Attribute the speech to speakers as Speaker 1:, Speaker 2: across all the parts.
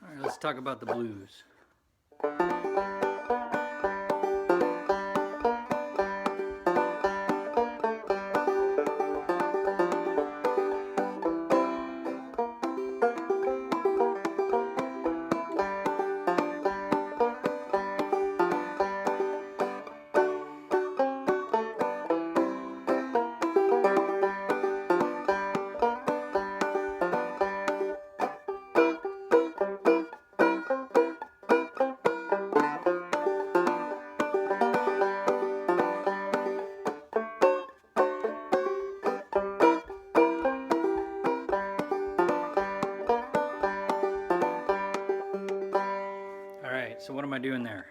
Speaker 1: Alright, let's talk about the blues. Alright, so what am I doing there?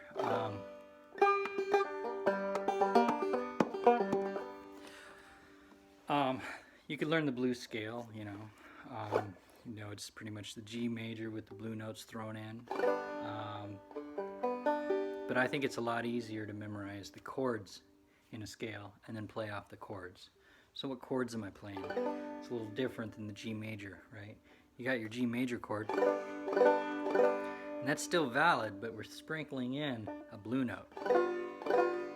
Speaker 1: You could learn the blues scale, you know. It's pretty much the G major with the blue notes thrown in. But I think it's a lot easier to memorize the chords in a scale and then play off the chords. So what chords am I playing? It's a little different than the G major, right? You got your G major chord, and that's still valid, but we're sprinkling in a blue note.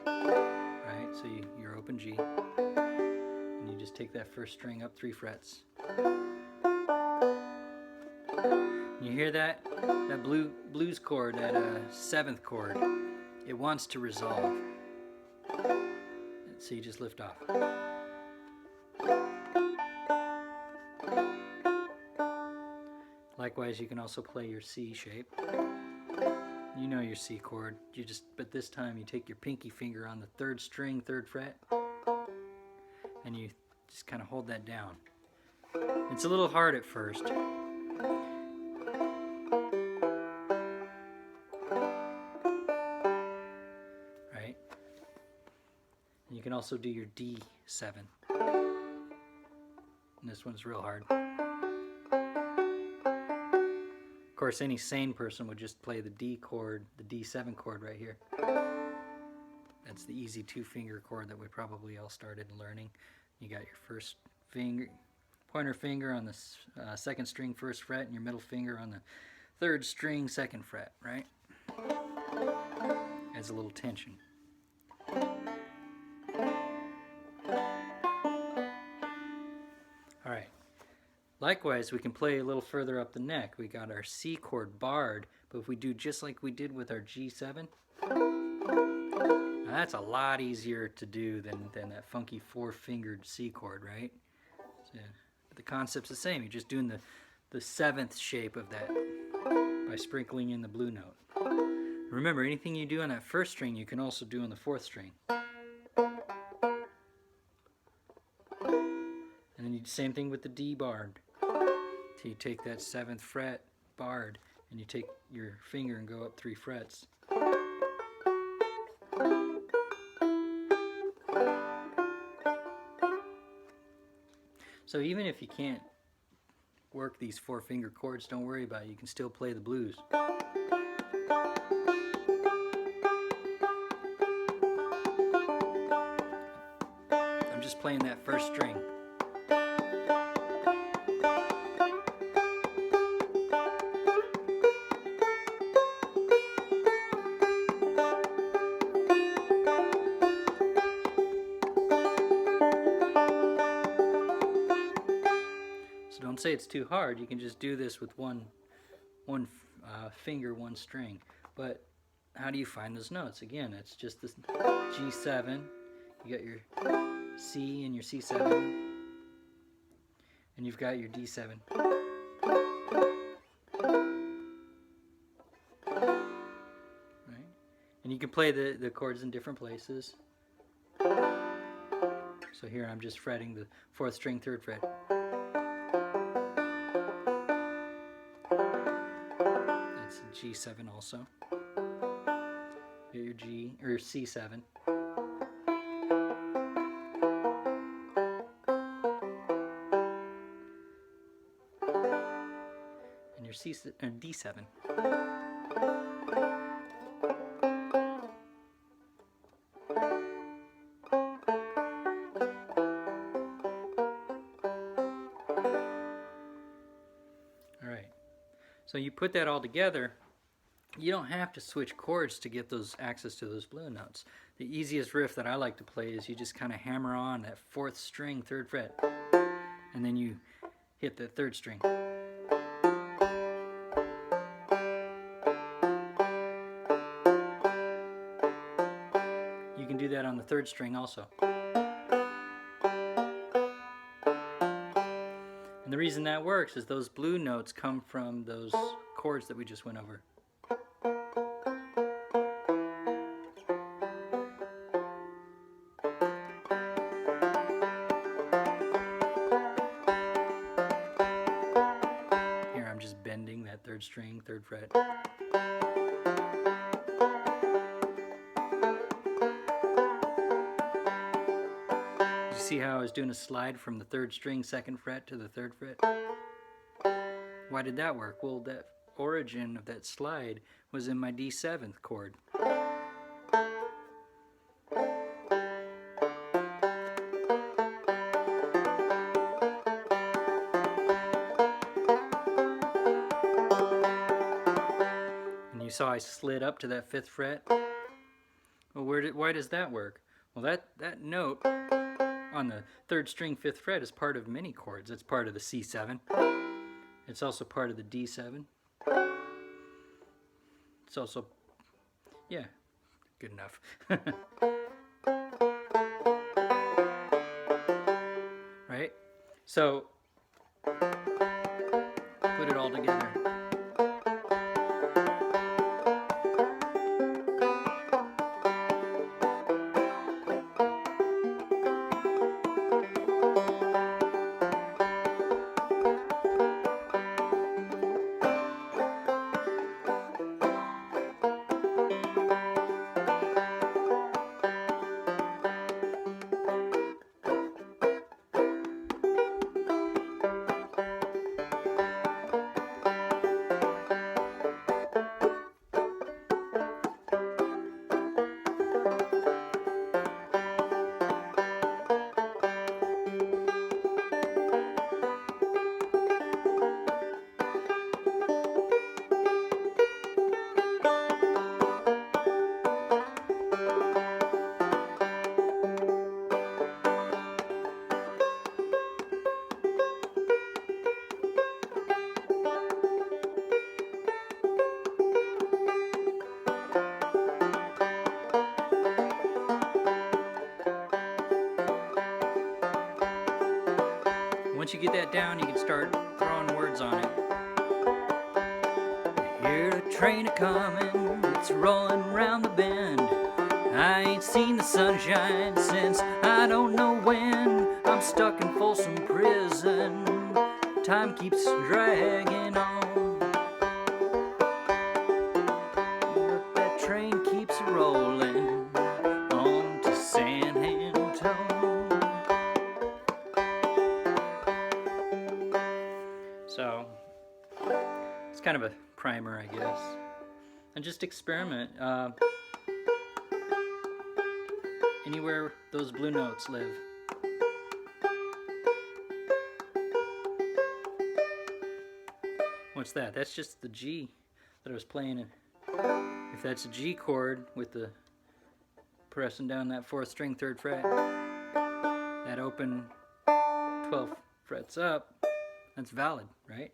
Speaker 1: Right? So you're open G, and you just take that first string up 3 frets. You hear that? That blues chord, that 7th chord, it wants to resolve. So you just lift off. Likewise, you can also play your C shape. You know your C chord. But this time you take your pinky finger on the 3rd string, 3rd fret, and you just kind of hold that down. It's a little hard at first. Right? And you can also do your D7. And this one's real hard. Of course, any sane person would just play the D chord, the D7 chord right here. That's the easy 2-finger chord that we probably all started learning. You got your first finger, pointer finger on the 2nd string, 1st fret, and your middle finger on the 3rd string, 2nd fret, right? Adds a little tension. All right. Likewise, we can play a little further up the neck. We got our C chord barred, but if we do just like we did with our G7, now that's a lot easier to do than that funky 4-fingered C chord, right? So, the concept's the same. You're just doing the 7th shape of that by sprinkling in the blue note. Remember, anything you do on that 1st string, you can also do on the 4th string. And then you do the same thing with the D barred. So you take that 7th fret barred and you take your finger and go up 3 frets. So even if you can't work these 4-finger chords, don't worry about it. You can still play the blues. I'm just playing that 1st string. Don't say it's too hard. You can just do this with one finger, 1 string. But how do you find those notes? Again, it's just this G7. You got your C and your C7, and you've got your D7. Right? And you can play the chords in different places. So here I'm just fretting the 4th string, 3rd fret. G7 also. Get your G or C7. And your D7. So you put that all together. You don't have to switch chords to get those access to those blue notes. The easiest riff that I like to play is you just kind of hammer on that 4th string, 3rd fret, and then you hit the 3rd string. You can do that on the 3rd string also. And the reason that works is those blue notes come from those chords that we just went over. Here I'm just bending that 3rd string, 3rd fret. You see how I was doing a slide from the 3rd string, 2nd fret to the 3rd fret? Why did that work? Well, that origin of that slide was in my D7th chord. And you saw I slid up to that 5th fret. Well, why does that work? Well, that note on the 3rd string, 5th fret is part of many chords. It's part of the C7. It's also part of the D7. It's also, yeah, good enough. Right? So, put it all together. Once you get that down, you can start throwing words on it. I hear the train a-comin', it's rolling round the bend. I ain't seen the sunshine since I don't know when. I'm stuck in Folsom Prison, time keeps dragging on. But that train keeps rolling on to San Antone. So, it's kind of a primer, I guess. And just experiment. Anywhere those blue notes live. What's that? That's just the G that I was playing in. If that's a G chord with the pressing down that 4th string, 3rd fret, that open 12 frets up, that's valid, right?